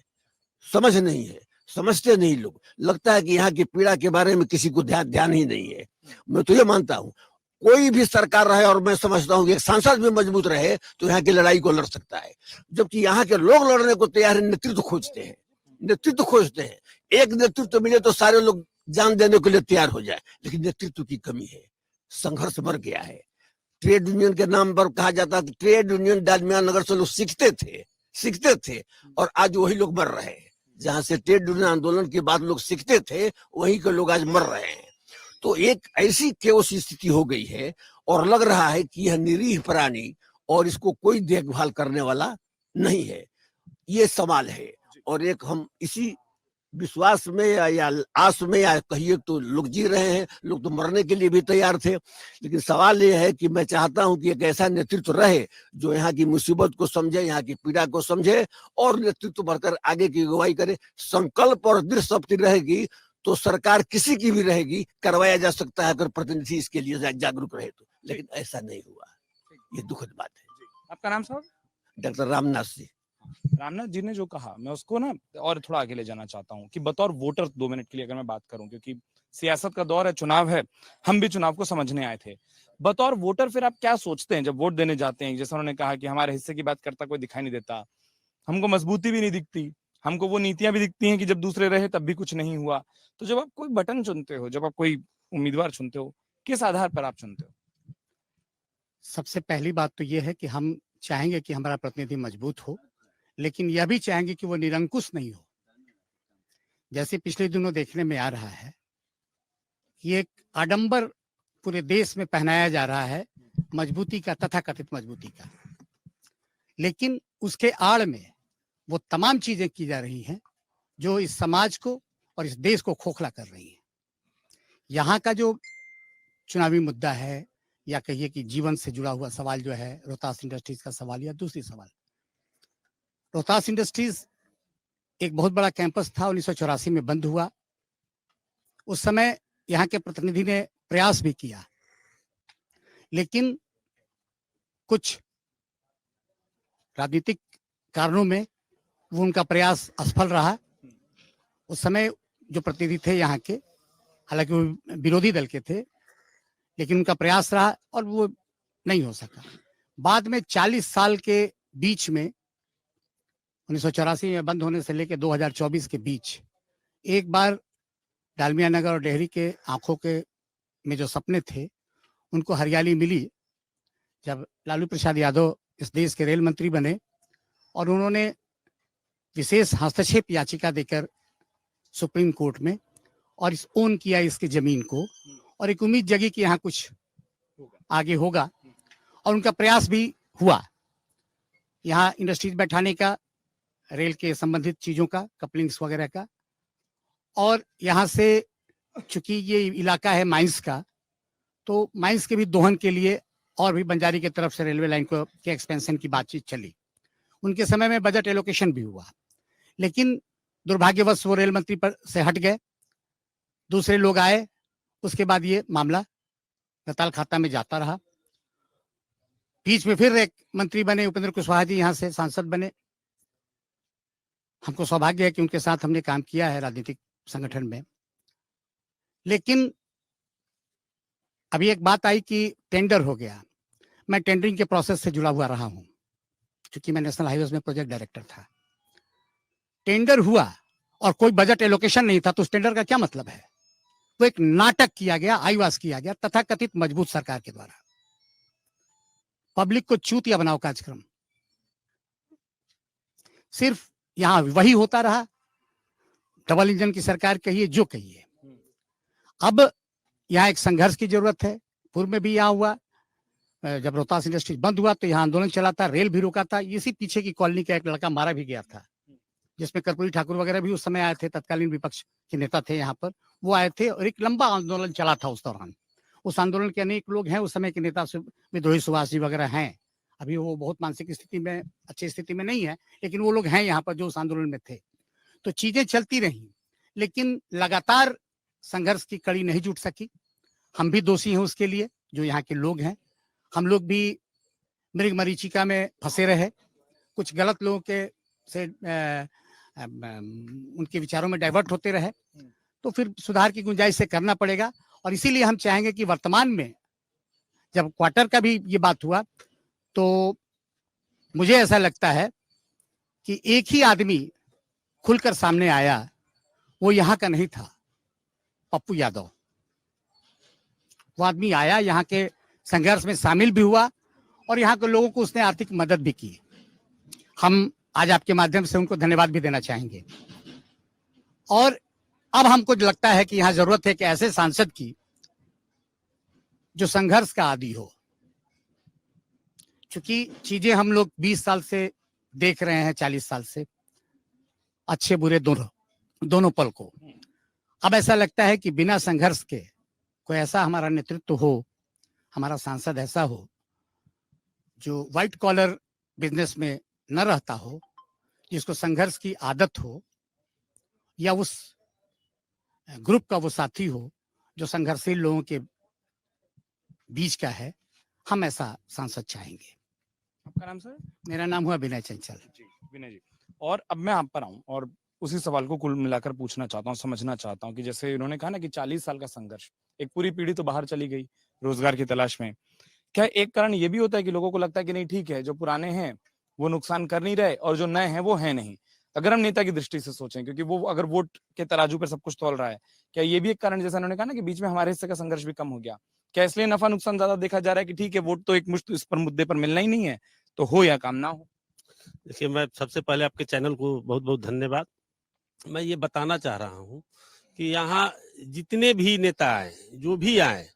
समझ नहीं है, समझते नहीं लोग। लगता है कि यहाँ की पीड़ा के बारे में किसी को ध्यान ही नहीं है। मैं तो ये मानता हूँ कोई भी सरकार रहे और मैं समझता हूँ कि एक सांसद भी मजबूत रहे तो यहाँ की लड़ाई को लड़ सकता है, जबकि यहाँ के लोग लड़ने को तैयार है। नेतृत्व खोजते हैं, नेतृत्व खोजते हैं। एक नेतृत्व मिले तो सारे लोग जान देने के लिए तैयार हो जाए, लेकिन नेतृत्व की कमी है, संघर्ष बढ़ गया है। ट्रेड यूनियन के नाम पर कहा जाता है ट्रेड यूनियन डालमिया नगर से लोग सीखते थे और आज वही लोग मर रहे हैं। जहां से ट्रेड यूनियन आंदोलन की बात लोग सीखते थे वहीं के लोग आज मर रहे हैं। तो एक ऐसी केओस स्थिति हो गई है और लग रहा है कि यह निरीह प्राणी और इसको कोई देखभाल करने वाला नहीं है, ये सवाल है। और एक हम इसी विश्वास में या आस में या कहिए तो लोग जी रहे हैं। लोग तो मरने के लिए भी तैयार थे, लेकिन सवाल यह है कि मैं चाहता हूं कि एक ऐसा नेतृत्व रहे जो यहाँ की मुसीबत को समझे, यहाँ की पीड़ा को समझे और नेतृत्व बढ़कर आगे की अगुवाई करे। संकल्प और दृढ़ शक्ति रहेगी तो सरकार किसी की भी रहेगी, करवाया जा सकता है अगर प्रतिनिधि इसके लिए जागरूक रहे तो, लेकिन ऐसा नहीं हुआ। ये दुखद बात है। आपका नाम साहब? डॉक्टर रामनाथ जी। रामनाथ जी ने जो कहा मैं उसको ना और थोड़ा आगे ले जाना चाहता हूँ कि बतौर वोटर 2 मिनट के लिए अगर मैं बात करूं, क्योंकि सियासत का दौर है, चुनाव है, हम भी चुनाव को समझने आए थे। बतौर वोटर फिर आप क्या सोचते हैं जब वोट देने जाते हैं? जैसे उन्होंने कहा कि हमारे हिस्से की बात करता कोई दिखाई नहीं देता, हमको मजबूती भी नहीं दिखती, हमको वो नीतियां भी दिखती हैं कि जब दूसरे रहे तब भी कुछ नहीं हुआ। तो जब आप कोई बटन चुनते हो, जब आप कोई उम्मीदवार चुनते हो, किस आधार पर आप चुनते हो? सबसे पहली बात तो ये है कि हम चाहेंगे कि हमारा प्रतिनिधि मजबूत हो, लेकिन यह भी चाहेंगे कि वो निरंकुश नहीं हो। जैसे पिछले दिनों देखने में आ रहा है कि एक आडंबर पूरे देश में पहनाया जा रहा है मजबूती का, तथाकथित मजबूती का, लेकिन उसके आड़ में वो तमाम चीजें की जा रही हैं जो इस समाज को और इस देश को खोखला कर रही हैं। यहाँ का जो चुनावी मुद्दा है या कहिए कि जीवन से जुड़ा हुआ सवाल जो है, रोहतास इंडस्ट्रीज का सवाल या दूसरी सवाल, रोहतास इंडस्ट्रीज एक बहुत बड़ा कैंपस था, 1984 में बंद हुआ। उस समय यहाँ के प्रतिनिधि ने प्रयास भी किया, लेकिन कुछ राजनीतिक कारणों में वो उनका प्रयास असफल रहा। उस समय जो प्रतिनिधि थे यहाँ के, हालांकि वो विरोधी दल के थे, लेकिन उनका प्रयास रहा और वो नहीं हो सका। बाद में 40 साल के बीच में 1984 में बंद होने से लेकर 2024 के बीच एक बार डालमिया नगर और डेहरी के आंखों के में जो सपने थे उनको हरियाली मिली जब लालू प्रसाद यादव इस देश के रेल मंत्री बने और उन्होंने विशेष हस्तक्षेप याचिका देकर सुप्रीम कोर्ट में और इस ओन किया इसकी जमीन को और एक उम्मीद जगी कि यहाँ कुछ आगे होगा और उनका प्रयास भी हुआ। यहाँ इंडस्ट्रीज बैठाने का, रेल के संबंधित चीजों का, कपलिंग्स वगैरह का, और यहाँ से चूंकि ये इलाका है माइंस का, तो माइंस के भी दोहन के लिए और भी बंजारी की तरफ से रेलवे लाइन को के एक्सपेंशन की बातचीत चली। उनके समय में बजट एलोकेशन भी हुआ, लेकिन दुर्भाग्यवश वो रेल मंत्री पर से हट गए, दूसरे लोग आए। उसके बाद ये मामला रताल खाता में जाता रहा। बीच में फिर एक मंत्री बने, उपेंद्र कुशवाहा जी यहाँ से सांसद बने। हमको सौभाग्य है कि उनके साथ हमने काम किया है राजनीतिक संगठन में। लेकिन अभी एक बात आई कि टेंडर हो गया। मैं टेंडरिंग के प्रोसेस से जुड़ा हुआ रहा हूं, क्योंकि मैं नेशनल हाईवेज में प्रोजेक्ट डायरेक्टर था। टेंडर हुआ और कोई बजट एलोकेशन नहीं था, तो उस टेंडर का क्या मतलब है? वो एक नाटक किया गया, आईवास किया गया तथाकथित मजबूत सरकार के द्वारा। पब्लिक को चूतिया बनाओ कार्यक्रम, सिर्फ यहां वही होता रहा। डबल इंजन की सरकार कहिए जो कहिए। अब यहाँ एक संघर्ष की जरूरत है। पूर्व में भी यहाँ हुआ, जब रोहतास इंडस्ट्रीज बंद हुआ तो यहाँ आंदोलन चला था, रेल भी रोका था। इसी पीछे की कॉलोनी का एक लड़का मारा भी गया था, जिसमें कर्पूरी ठाकुर वगैरह भी उस समय आए थे, तत्कालीन विपक्ष के नेता थे यहाँ पर, वो आए थे और एक लंबा आंदोलन चला था उस दौरान। उस आंदोलन के अनेक लोग हैं उस समय के नेता, विद्रोही सुभाष जी वगैरह हैं। अभी वो बहुत मानसिक स्थिति में, अच्छी स्थिति में नहीं है, लेकिन वो लोग हैं यहाँ पर जो उस आंदोलन में थे। तो चीजें चलती रही, लेकिन लगातार संघर्ष की कड़ी नहीं जुट सकी। हम भी दोषी हैं उसके लिए, जो यहाँ के लोग हैं। हम लोग भी मृग मरीचिका में फंसे रहे, कुछ गलत लोगों के से उनके विचारों में डाइवर्ट होते रहे। तो फिर सुधार की गुंजाइश से करना पड़ेगा। और इसीलिए हम चाहेंगे कि वर्तमान में जब क्वार्टर का भी ये बात हुआ तो मुझे ऐसा लगता है कि एक ही आदमी खुलकर सामने आया, वो यहाँ का नहीं था, पप्पू यादव। वो आदमी आया, यहाँ के संघर्ष में शामिल भी हुआ और यहाँ के लोगों को उसने आर्थिक मदद भी की। हम आज आपके माध्यम से उनको धन्यवाद भी देना चाहेंगे। और अब हमको लगता है कि यहाँ जरूरत है कि ऐसे सांसद की जो संघर्ष का आदी हो, क्योंकि चीजें हम लोग 20 साल से देख रहे हैं, 40 साल से, अच्छे बुरे दोनों पल को। अब ऐसा लगता है कि बिना संघर्ष के कोई ऐसा हमारा नेतृत्व हो, हमारा सांसद ऐसा हो जो व्हाइट कॉलर बिजनेस में न रहता हो, जिसको संघर्ष की आदत हो, या उस ग्रुप का वो साथी हो जो संघर्षशील लोगों के बीच का है। हम ऐसा सांसद चाहेंगे। आपका नाम सर? मेरा नाम हुआ विनय चंचल। जी विनय जी, और अब मैं आप पर आऊं और उसी सवाल को कुल मिलाकर पूछना चाहता हूं, समझना चाहता हूं कि जैसे उन्होंने कहा ना कि 40 साल का संघर्ष, एक पूरी पीढ़ी तो बाहर चली गई रोजगार की तलाश में। क्या एक कारण ये भी होता है कि लोगों को लगता है कि नहीं ठीक है, जो पुराने हैं वो नुकसान कर नहीं रहे और जो नए हैं वो है नहीं? अगर हम नेता की दृष्टि से सोचें, क्योंकि वो अगर वोट के तराजू पर सब कुछ तोल रहा है, क्या ये भी एक कारण, जैसा उन्होंने कहा ना कि बीच में हमारे हिस्से का संघर्ष भी कम हो गया, क्या इसलिए नफा नुकसान ज्यादा देखा जा रहा है कि ठीक है वोट तो एक मुश्त इस पर मुद्दे पर मिलना ही नहीं है, तो हो या काम ना हो? देखिए, मैं सबसे पहले आपके चैनल को बहुत बहुत धन्यवाद। मैं ये बताना चाह रहा हूँ कि यहाँ जितने भी नेता आए, जो भी आए,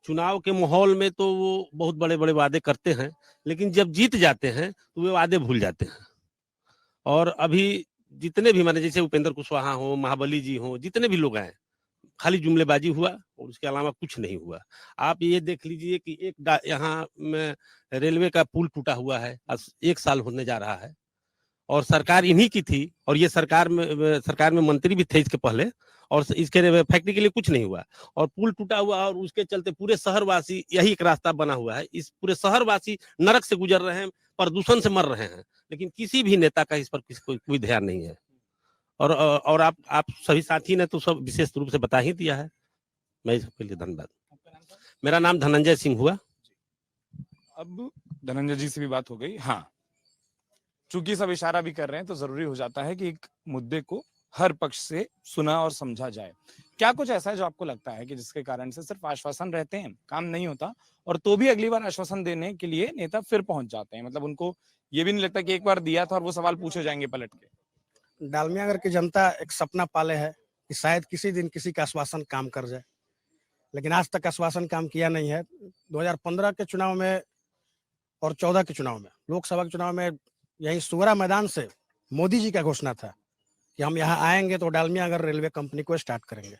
चुनाव के माहौल में तो वो बहुत बड़े बड़े वादे करते हैं, लेकिन जब जीत जाते हैं तो वे वादे भूल जाते हैं। और अभी जितने भी, माने जैसे उपेंद्र कुशवाहा हो, महाबली जी हो, जितने भी लोग आए, खाली जुमलेबाजी हुआ और उसके अलावा कुछ नहीं हुआ। आप ये देख लीजिए कि एक यहाँ में रेलवे का पुल टूटा हुआ है, आज 1 साल होने जा रहा है, और सरकार इन्हीं की थी, और ये सरकार में मंत्री भी थे इसके पहले, और इसके फैक्ट्री के लिए कुछ नहीं हुआ, और पुल टूटा हुआ, और उसके चलते पूरे शहरवासी, यही एक रास्ता बना हुआ है, इस पूरे शहरवासी नरक से गुजर रहे हैं, प्रदूषण से मर रहे हैं, लेकिन किसी भी नेता का इस पर कोई ध्यान नहीं है। और आप सभी साथी ने तो सब विशेष रूप से बता ही दिया है। मैं इसके लिए धन्यवाद। मेरा नाम धनंजय सिंह हुआ। अब धनंजय जी से भी बात हो गई। हाँ, चूंकि सब इशारा भी कर रहे हैं तो जरूरी हो जाता है कि एक मुद्दे को हर पक्ष से सुना और समझा जाए। क्या कुछ ऐसा है जो आपको लगता है कि जिसके कारण से सिर्फ आश्वासन रहते हैं, काम नहीं होता, और तो भी अगली बार आश्वासन देने के लिए नेता फिर पहुंच जाते हैं? मतलब उनको ये भी नहीं लगता कि एक बार दिया था और वो सवाल पूछे जाएंगे पलट के? डालमियागढ़ की जनता एक सपना पाले है कि शायद किसी दिन किसी का आश्वासन काम कर जाए, लेकिन आज तक आश्वासन काम किया नहीं है। 2015 के चुनाव में और 14 के चुनाव में, लोकसभा के चुनाव में, यही सुगरा मैदान से मोदी जी का घोषणा था कि हम यहाँ आएंगे तो डालमियागढ़ रेलवे कंपनी को स्टार्ट करेंगे।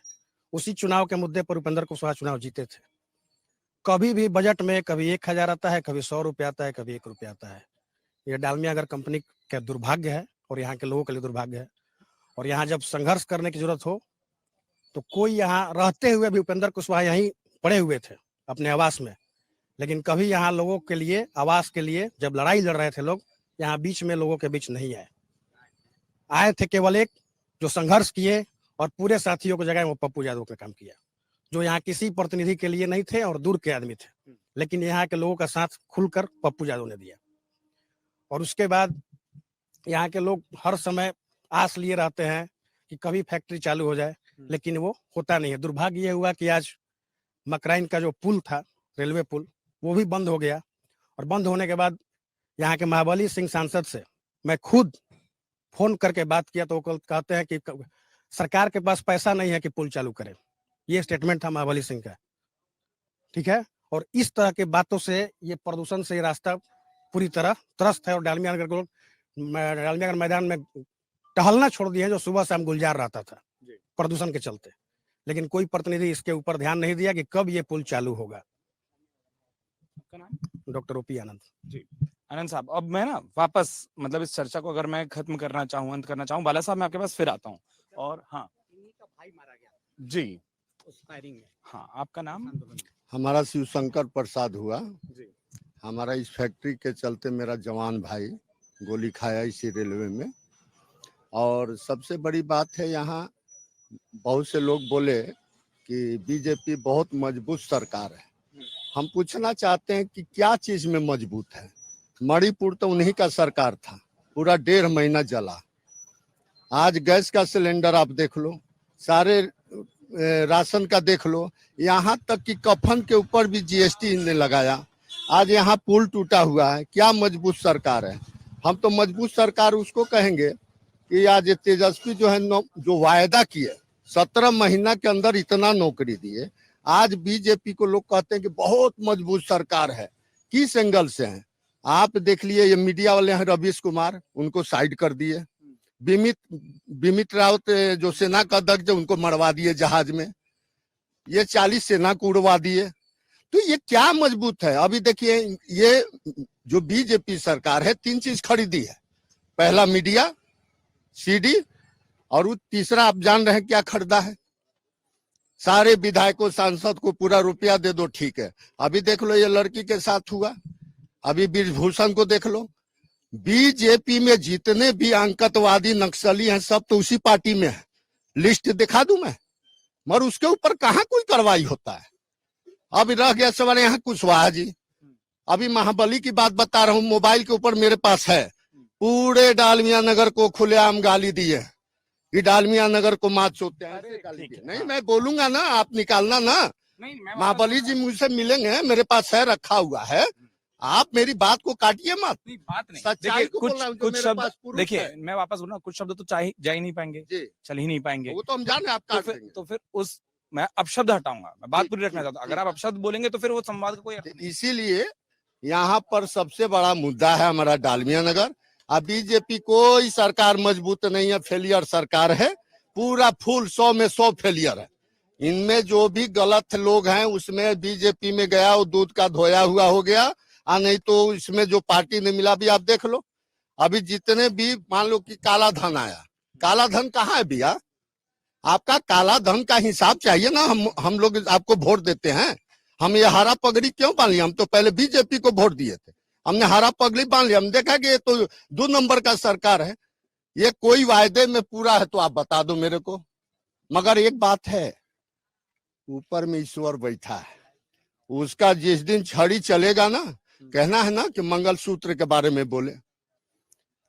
उसी चुनाव के मुद्दे पर उपेंद्र कुशवाहा चुनाव जीते थे। कभी भी बजट में कभी 1000 आता है, कभी 100 रुपये आता है, कभी 1 रुपया आता है। ये डालमियागढ़ कंपनी का दुर्भाग्य है और यहाँ के लोगों के लिए दुर्भाग्य है। और यहाँ जब संघर्ष करने की जरूरत हो तो कोई, यहाँ रहते हुए भी उपेंद्र कुशवाहा यहीं पड़े हुए थे अपने आवास में, लेकिन कभी यहाँ लोगों के लिए, आवास के लिए जब लड़ाई लड़ रहे थे लोग, यहाँ बीच में लोगों के बीच नहीं आए थे केवल एक जो संघर्ष किए और पूरे साथियों को जगह वो पप्पू यादव का काम किया, जो यहाँ किसी प्रतिनिधि के लिए नहीं थे और दूर के आदमी थे, लेकिन यहाँ के लोगों का साथ खुलकर पप्पू यादव ने दिया। और उसके बाद यहाँ के लोग हर समय आस लिए रहते हैं कि कभी फैक्ट्री चालू हो जाए, लेकिन वो होता नहीं है। दुर्भाग्य ये हुआ कि आज मकराइन का जो पुल था, रेलवे पुल, वो भी बंद हो गया। और बंद होने के बाद यहाँ के महाबली सिंह सांसद से मैं खुद फोन करके बात किया तो वो कहते हैं कि सरकार के पास पैसा नहीं है कि पुल चालू करें। ये स्टेटमेंट था महाबली सिंह का, ठीक है। और इस तरह के बातों से ये प्रदूषण से ये रास्ता पूरी तरह त्रस्त है। और डालमिया नगर को डालमिया नगर मैदान में टहलना छोड़ दिए हैं, जो सुबह शाम गुलजार रहता था प्रदूषण के चलते। लेकिन कोई प्रतिनिधि इसके ऊपर ध्यान नहीं दिया कि कब ये पुल चालू होगा। डॉक्टर ओपी आनंद। जी आनंद साहब, अब मैं ना वापस मतलब इस चर्चा को अगर मैं खत्म करना चाहूँ, अंत करना चाहूँ, बाला साहब मैं आपके पास फिर आता हूँ। और हाँ भाई मारा गया जी, उस फायरिंग में। हाँ आपका नाम? हमारा शिवशंकर प्रसाद हुआ। जी हमारा इस फैक्ट्री के चलते मेरा जवान भाई गोली खाया इसी रेलवे में। और सबसे बड़ी बात है, यहाँ बहुत से लोग बोले कि बीजेपी बहुत मजबूत सरकार है। हम पूछना चाहते हैं कि क्या चीज में मजबूत है। मणिपुर तो उन्हीं का सरकार था, पूरा 1.5 महीना जला। आज गैस का सिलेंडर आप देख लो, सारे राशन का देख लो, यहाँ तक कि कफन के ऊपर भी जीएसटी इन्हें लगाया। आज यहाँ पुल टूटा हुआ है। क्या मजबूत सरकार है? हम तो मजबूत सरकार उसको कहेंगे कि आज तेजस्वी जो है जो वायदा किए 17 महीना के अंदर इतना नौकरी दिए, आज बीजेपी को लोग कहते हैं कि बहुत मजबूत सरकार है। किस एंगल से है? आप देख लिए, ये मीडिया वाले हैं रवीश कुमार, उनको साइड कर दिए। बिमित रावत जो सेना का अध्यक्ष, उनको मरवा दिए जहाज में। ये 40 सेना को उड़वा दिए। तो ये क्या मजबूत है? अभी देखिए, ये जो बीजेपी सरकार है 3 चीज खरीदी है। पहला मीडिया, सीडी, और तीसरा आप जान रहे हैं क्या खरीदा है? सारे विधायकों सांसद को पूरा रुपया दे दो, ठीक है। अभी देख लो ये लड़की के साथ हुआ, अभी ब्रिजभूषण को देख लो। बीजेपी में जितने भी आतंकवादी नक्सली हैं सब तो उसी पार्टी में है। लिस्ट दिखा दूं मैं, मगर उसके ऊपर कहाँ कोई कार्रवाई होता है। अब रह गया सवाल यहाँ कुशवाहा जी। अभी महाबली की बात बता रहा हूँ, मोबाइल के ऊपर मेरे पास है। पूरे डालमिया नगर को खुलेआम गाली दी है कि डालमिया नगर को मात चोते हैं। नहीं, मैं बोलूंगा ना, आप निकालना ना। महाबली जी मुझसे मिलेंगे, मेरे पास है, रखा हुआ है। आप मेरी बात को काटिए मत। नहीं, बात नहीं। सच्चाई देखिए, को बोल रहा हूं, जो कुछ मेरे शब्द पास proof देखिए, है। मैं वापस बोलूँ, कुछ शब्द तो जा ही नहीं पाएंगे, जी, चल ही नहीं पाएंगे। वो तो हम जाने आप काट देंगे। तो फिर उस मैं अपशब्द हटाऊंगा, मैं बात जी, पूरी रखना जी, चाहता हूँ। अगर जी। आप अपशब्द बोलेंगे तो फिर वो संवाद का कोई अर्थ नहीं। इसीलिए यहाँ पर सबसे बड़ा मुद्दा है हमारा डालमिया नगर। अब बीजेपी कोई सरकार मजबूत नहीं है, फेलियर सरकार है। पूरा फुल 100 में 100 फेलियर है। इनमें जो भी गलत लोग हैं उसमें बीजेपी में गया, वो दूध का धोया हुआ हो गया। नहीं तो इसमें जो पार्टी ने मिला भी आप देख लो। अभी जितने भी मान लो कि काला धन आया, काला धन कहाँ है भैया? आपका काला धन का हिसाब चाहिए ना। हम लोग आपको वोट देते हैं। हम ये हरा पगड़ी क्यों बांध लिया? हम तो पहले बीजेपी को वोट दिए थे, हमने हरा पगड़ी बांध लिया। हम देखा कि ये तो 2 नंबर का सरकार है। ये कोई वायदे में पूरा है तो आप बता दो मेरे को। मगर एक बात है, ऊपर में ईश्वर बैठा है। उसका जिस दिन छड़ी चलेगा ना, कहना है ना कि मंगलसूत्र के बारे में बोले।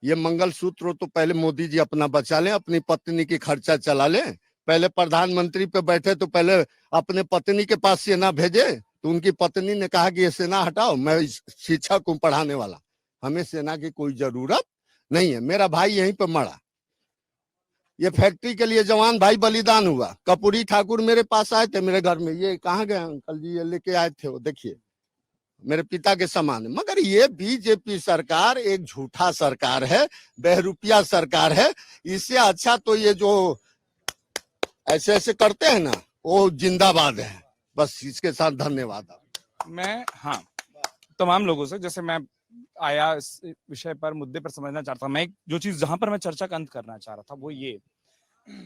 ये मंगलसूत्र तो पहले मोदी जी अपना बचा लें, अपनी पत्नी की खर्चा चला लें। पहले प्रधानमंत्री पे बैठे तो पहले अपने पत्नी के पास सेना भेजे, तो उनकी पत्नी ने कहा कि ये सेना हटाओ, मैं शिक्षक हूँ पढ़ाने वाला, हमें सेना की कोई जरूरत नहीं है। मेरा भाई यहीं पे मरा, ये फैक्ट्री के लिए जवान भाई बलिदान हुआ। कपूरी ठाकुर मेरे पास आए थे मेरे घर में, ये कहाँ गए अंकल जी? ये लेके आए थे, वो देखिए मेरे पिता के समान है। मगर ये बीजेपी सरकार एक झूठा सरकार है, बहरूपिया सरकार है। इससे अच्छा तो ये जो ऐसे ऐसे करते हैं ना, वो जिंदाबाद है। बस इसके साथ धन्यवाद। मैं तमाम लोगों से, जैसे मैं आया इस विषय पर, मुद्दे पर समझना चाहता हूँ। मैं जो चीज जहां पर मैं चर्चा का अंत करना चाह रहा था वो ये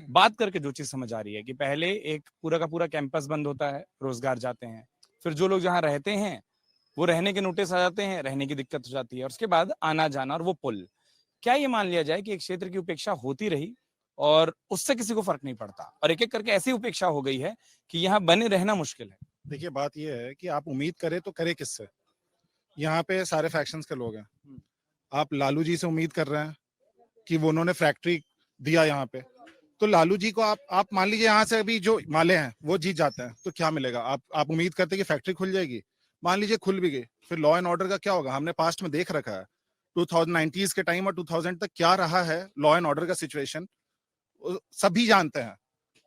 बात करके जो चीज समझ आ रही है कि पहले एक पूरा का पूरा कैंपस बंद होता है, रोजगार जाते हैं, फिर जो लोग जहाँ रहते हैं वो रहने के नोटिस आ जाते हैं, रहने की दिक्कत हो जाती है, और उसके बाद आना जाना और वो पुल। क्या ये मान लिया जाए कि एक क्षेत्र की उपेक्षा होती रही और उससे किसी को फर्क नहीं पड़ता, और एक एक करके ऐसी उपेक्षा हो गई है कि यहाँ बने रहना मुश्किल है? देखिए, बात ये है कि आप उम्मीद करें तो करे किससे? यहाँ पे सारे फैक्शंस के लोग हैं। आप लालू जी से उम्मीद कर रहे हैं कि वो उन्होंने फैक्ट्री दिया यहाँ पे, तो लालू जी को आप मान लीजिए यहाँ से अभी जो माले हैं वो जीत जाते हैं तो क्या मिलेगा? आप उम्मीद करते हैं कि फैक्ट्री खुल जाएगी? मान लीजिए खुल भी गई, फिर लॉ एंड ऑर्डर का क्या होगा? हमने पास्ट में देख रखा है 2090s के टाइम और 2000 तक क्या रहा है लॉ एंड ऑर्डर का सिचुएशन, सभी जानते हैं।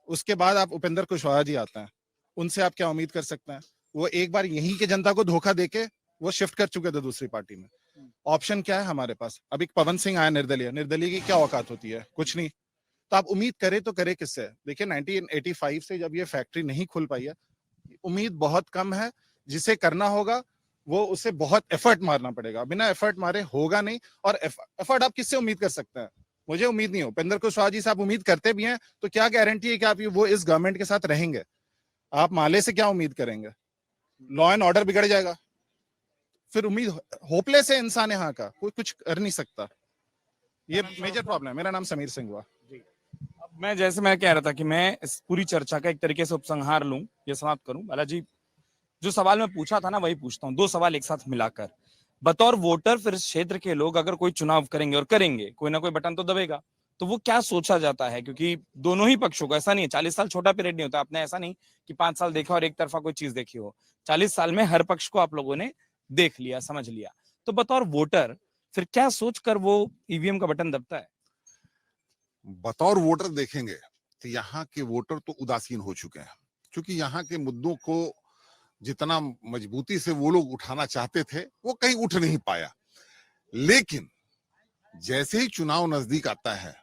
उसके बाद आप उपेंद्र कुशवाहा जी आते हैं, उनसे आप क्या उम्मीद कर सकते हैं? वो एक बार यहीं के जनता को धोखा देके वो शिफ्ट कर चुके थे दूसरी पार्टी में। ऑप्शन क्या है हमारे पास? अभी पवन सिंह आया निर्दलीय की क्या औकात होती है? कुछ नहीं। तो आप उम्मीद करे तो करे किससे? देखिए 1985 से जब ये फैक्ट्री नहीं खुल पाई है, उम्मीद बहुत कम है। जिसे करना होगा वो उसे बहुत एफर्ट मारना पड़ेगा, बिना एफर्ट मारे होगा नहीं। और एफर्ट आप किससे उम्मीद कर सकते हैं? मुझे उम्मीद नहीं है। उपेंद्र कुशवाहा जी से आप उम्मीद करते भी हैं तो क्या गारंटी है कि आप वो इस गवर्नमेंट के साथ रहेंगे? आप माले से क्या उम्मीद करेंगे? लॉ एंड ऑर्डर बिगड़ जाएगा, फिर उम्मीद होपलेस है इंसान यहाँ का, कोई कुछ कर नहीं सकता। ये मेजर प्रॉब्लम है। मेरा नाम समीर सिंह हुआ। मैं जैसे मैं कह रहा था कि मैं इस पूरी चर्चा का एक तरीके से उपसंहार लूं, ये समाप्त करूं। बालाजी, जो सवाल मैं पूछा था ना वही पूछता हूं, दो सवाल एक साथ मिलाकर। बतौर वोटर फिर इस क्षेत्र के लोग अगर कोई चुनाव करेंगे, और करेंगे, कोई ना कोई बटन तो दबेगा, तो वो क्या सोचा जाता है? क्योंकि दोनों ही पक्षों को, ऐसा नहीं है 40 साल छोटा पीरियड नहीं होता। आपने ऐसा नहीं कि 5 साल देखा और एक तरफा कोई चीज देखी हो। 40 साल में हर पक्ष को आप लोगों ने देख लिया, समझ लिया। तो बतौर वोटर फिर क्या सोचकर वो ईवीएम का बटन दबता है? बतौर वोटर देखेंगे तो यहाँ के वोटर तो उदासीन हो चुके हैं, क्योंकि यहाँ के मुद्दों को जितना मजबूती से वो लोग उठाना चाहते थे वो कहीं उठ नहीं पाया। लेकिन जैसे ही चुनाव नजदीक आता है,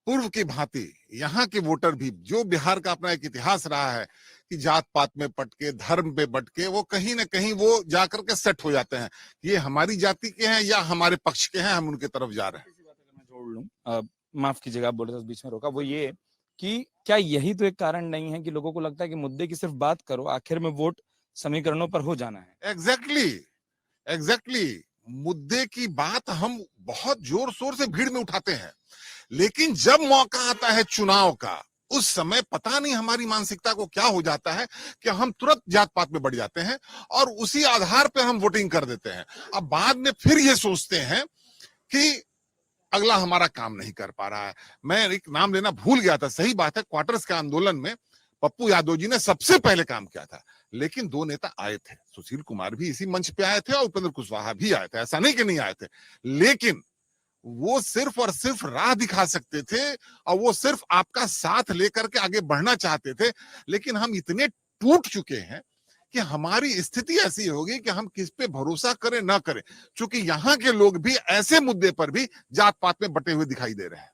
पूर्व की भांति यहाँ के वोटर भी, जो बिहार का अपना एक इतिहास रहा है कि जात पात में पटके, धर्म पे बटके, वो कहीं ना कहीं वो जाकर के सेट हो जाते हैं। ये हमारी जाति के हैं या हमारे पक्ष के हैं, हम उनके तरफ जा रहे हैं। मैं जोड़ लूं, माफ कीजिएगा, आप बोल रहे थे बीच में रोका, वो ये कि क्या यही तो एक कारण नहीं है कि लोगों को लगता है कि मुद्दे की सिर्फ बात करो, आखिर में वोट समीकरणों पर हो जाना है? एग्जैक्टली मुद्दे की बात हम बहुत जोर शोर से भीड़ में उठाते हैं, लेकिन जब मौका आता है चुनाव का, उस समय पता नहीं हमारी मानसिकता को क्या हो जाता है कि हम तुरंत जात पात में बढ़ जाते हैं और उसी आधार पर हम वोटिंग कर देते हैं। अब बाद में फिर ये सोचते हैं कि अगला हमारा काम नहीं कर पा रहा है। मैं एक नाम लेना भूल गया था, सही बात है, क्वार्टर्स के आंदोलन में पप्पू यादव जी ने सबसे पहले काम किया था, लेकिन दो नेता आए थे, सुशील कुमार भी इसी मंच पे आए थे और उपेंद्र कुशवाहा भी आए थे, ऐसा नहीं कि नहीं आए थे, लेकिन वो सिर्फ और सिर्फ राह दिखा सकते थे और वो सिर्फ आपका साथ लेकर के आगे बढ़ना चाहते थे। लेकिन हम इतने टूट चुके हैं कि हमारी स्थिति ऐसी होगी कि हम किस पे भरोसा करें ना करें, क्योंकि यहाँ के लोग भी ऐसे मुद्दे पर भी जात पात में बटे हुए दिखाई दे रहे हैं।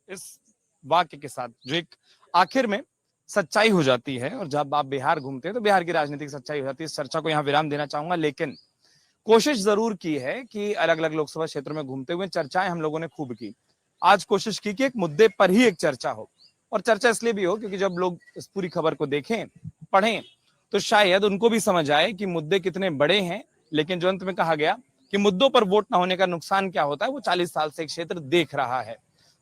इस वाक्य के साथ जो एक आखिर में सच्चाई हो जाती है, और जब आप बिहार घूमते हैं तो बिहार की राजनीतिक सच्चाई हो जाती है, इस चर्चा को यहाँ विराम देना चाहूंगा। लेकिन कोशिश जरूर की है कि अलग अलग लोकसभा क्षेत्र में घूमते हुए चर्चाएं हम लोगों ने खूब की। आज कोशिश की कि एक मुद्दे पर ही एक चर्चा हो, और चर्चा इसलिए भी हो क्योंकि जब लोग इस पूरी खबर को देखें, पढ़ें, तो शायद उनको भी समझ आए कि मुद्दे कितने बड़े हैं। लेकिन जो अंत में कहा गया कि मुद्दों पर वोट ना होने का नुकसान क्या होता है, वो 40 साल से एक क्षेत्र देख रहा है।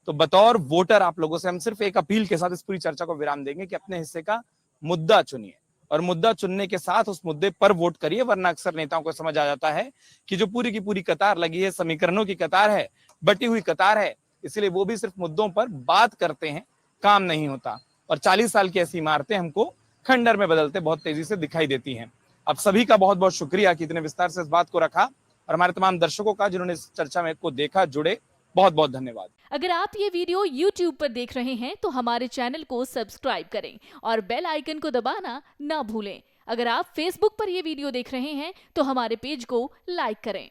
तो बतौर वोटर आप लोगों से हम सिर्फ एक अपील के साथ इस पूरी चर्चा को विराम देंगे कि अपने हिस्से का मुद्दा चुनिए, और मुद्दा चुनने के साथ उस मुद्दे पर वोट करिए। वरना अक्सर नेताओं को समझ आ जाता है कि जो पूरी की पूरी कतार लगी है, समीकरणों की कतार है, बटी हुई कतार है, इसलिए वो भी सिर्फ मुद्दों पर बात करते हैं, काम नहीं होता। और 40 साल की ऐसी इमारतें हमको खंडर में बदलते बहुत तेजी से दिखाई देती हैं। आप सभी का बहुत बहुत शुक्रिया कि इतने विस्तार से इस बात को रखा, और हमारे तमाम दर्शकों का जिन्होंने इस चर्चा में को देखा, जुड़े, बहुत बहुत धन्यवाद। अगर आप ये वीडियो YouTube पर देख रहे हैं तो हमारे चैनल को सब्सक्राइब करें और बेल आइकन को दबाना ना भूलें। अगर आप Facebook पर ये वीडियो देख रहे हैं तो हमारे पेज को लाइक करें।